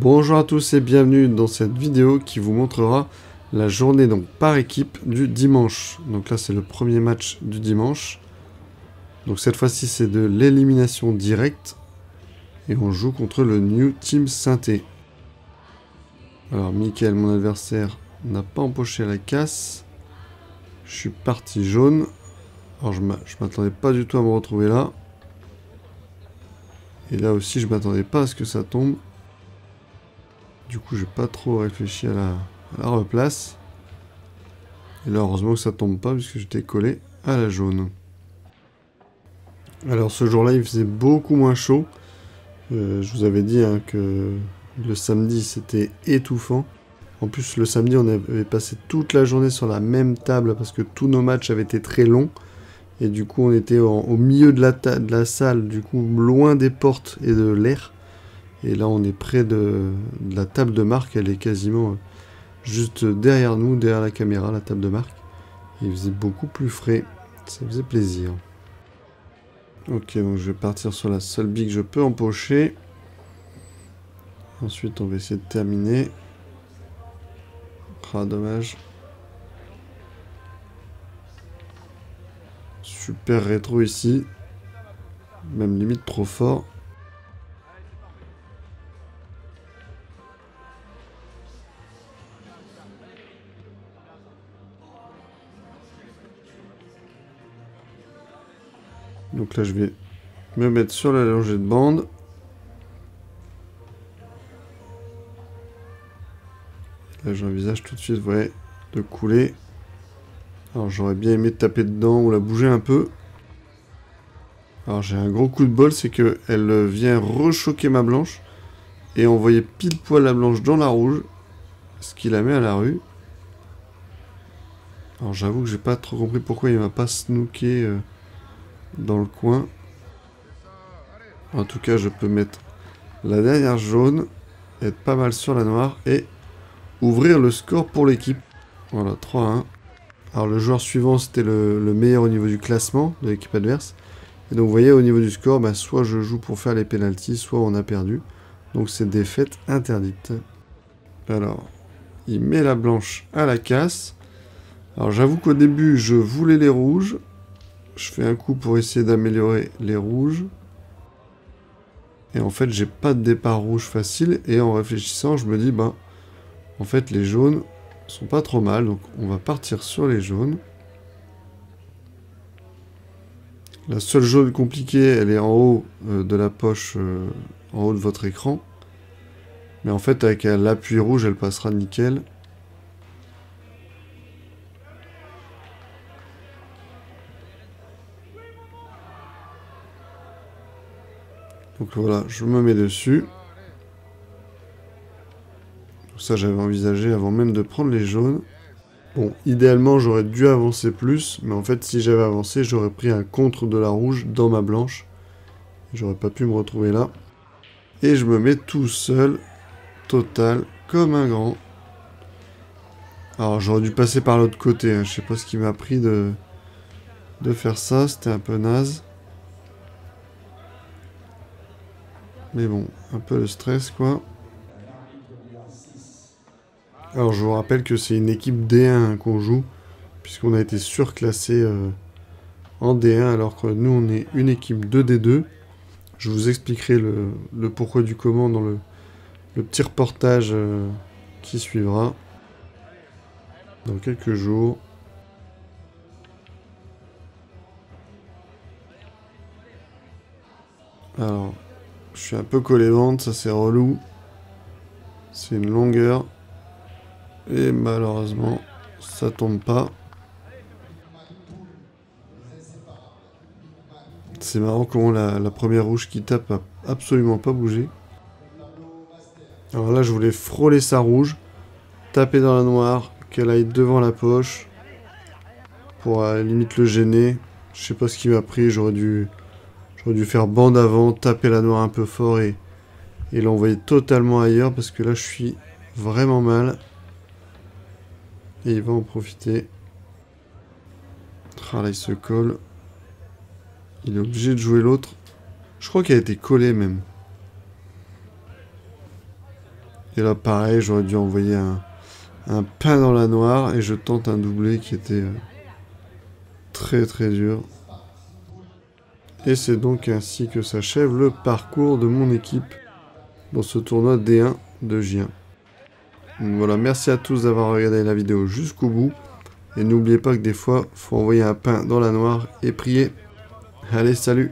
Bonjour à tous et bienvenue dans cette vidéo qui vous montrera la journée donc par équipe du dimanche. Donc là c'est le premier match du dimanche. Donc cette fois-ci c'est de l'élimination directe et on joue contre le New Team Sainté. Alors Mickaël, mon adversaire, n'a pas empoché la casse. Je suis parti jaune. Alors je m'attendais pas du tout à me retrouver là. Et là aussi je m'attendais pas à ce que ça tombe. Du coup, j'ai pas trop réfléchi à la replace. Et là, heureusement que ça tombe pas, puisque j'étais collé à la jaune. Alors, ce jour-là, il faisait beaucoup moins chaud. Je vous avais dit que le samedi, c'était étouffant. En plus, le samedi, on avait passé toute la journée sur la même table, parce que tous nos matchs avaient été très longs. Et du coup, on était au milieu de la salle, du coup, loin des portes et de l'air. Et là, on est près de la table de marque. Elle est quasiment juste derrière nous, derrière la caméra, la table de marque. Il faisait beaucoup plus frais. Ça faisait plaisir. Ok, donc je vais partir sur la seule bille que je peux empocher. Ensuite, on va essayer de terminer. Ah, dommage. Super rétro ici. Même limite trop fort. Donc là, je vais me mettre sur la longée de bande. Là, j'envisage tout de suite, ouais, de couler. Alors, j'aurais bien aimé taper dedans ou la bouger un peu. Alors, j'ai un gros coup de bol, c'est qu'elle vient rechoquer ma blanche et envoyer pile poil la blanche dans la rouge, ce qui la met à la rue. Alors, j'avoue que j'ai pas trop compris pourquoi il m'a pas snooké dans le coin. En tout cas, je peux mettre la dernière jaune, être pas mal sur la noire et ouvrir le score pour l'équipe. Voilà, 3-1. Alors le joueur suivant, c'était le meilleur au niveau du classement de l'équipe adverse. Et donc vous voyez, au niveau du score, bah, soit je joue pour faire les pénaltys, soit on a perdu. Donc c'est défaite interdite. Alors, il met la blanche à la casse. Alors j'avoue qu'au début, je voulais les rouges. Je fais un coup pour essayer d'améliorer les rouges. Et en fait, j'ai pas de départ rouge facile. Et en réfléchissant, je me dis, bah, en fait, les jaunes sont pas trop mal. Donc, on va partir sur les jaunes. La seule jaune compliquée, elle est en haut de la poche, en haut de votre écran. Mais en fait, avec l'appui rouge, elle passera nickel. Donc voilà, je me mets dessus. Ça, j'avais envisagé avant même de prendre les jaunes. Bon, idéalement, j'aurais dû avancer plus. Mais en fait, si j'avais avancé, j'aurais pris un contre de la rouge dans ma blanche. J'aurais pas pu me retrouver là. Et je me mets tout seul, total, comme un grand. Alors, j'aurais dû passer par l'autre côté. Hein. Je sais pas ce qui m'a pris de faire ça. C'était un peu naze. Mais bon, un peu le stress, quoi. Alors je vous rappelle que c'est une équipe D1 qu'on joue, puisqu'on a été surclassé en D1, alors que nous on est une équipe de D2. Je vous expliquerai le pourquoi du comment dans le petit reportage qui suivra dans quelques jours. Alors, je suis un peu collé ventre, ça c'est relou. C'est une longueur. Et malheureusement, ça tombe pas. C'est marrant comment la première rouge qui tape a absolument pas bougé. Alors là, je voulais frôler sa rouge, taper dans la noire, qu'elle aille devant la poche, pour limite le gêner. Je sais pas ce qui m'a pris, j'aurais dû faire bande avant, taper la noire un peu fort et l'envoyer totalement ailleurs, parce que là, je suis vraiment mal. Et il va en profiter. Ah là, il se colle. Il est obligé de jouer l'autre. Je crois qu'elle a été collée même. Et là, pareil, j'aurais dû envoyer un pain dans la noire et je tente un doublé qui était très très dur. Et c'est donc ainsi que s'achève le parcours de mon équipe dans ce tournoi D1 de J1. Donc voilà, merci à tous d'avoir regardé la vidéo jusqu'au bout. Et n'oubliez pas que des fois, faut envoyer un pain dans la noire et prier. Allez, salut!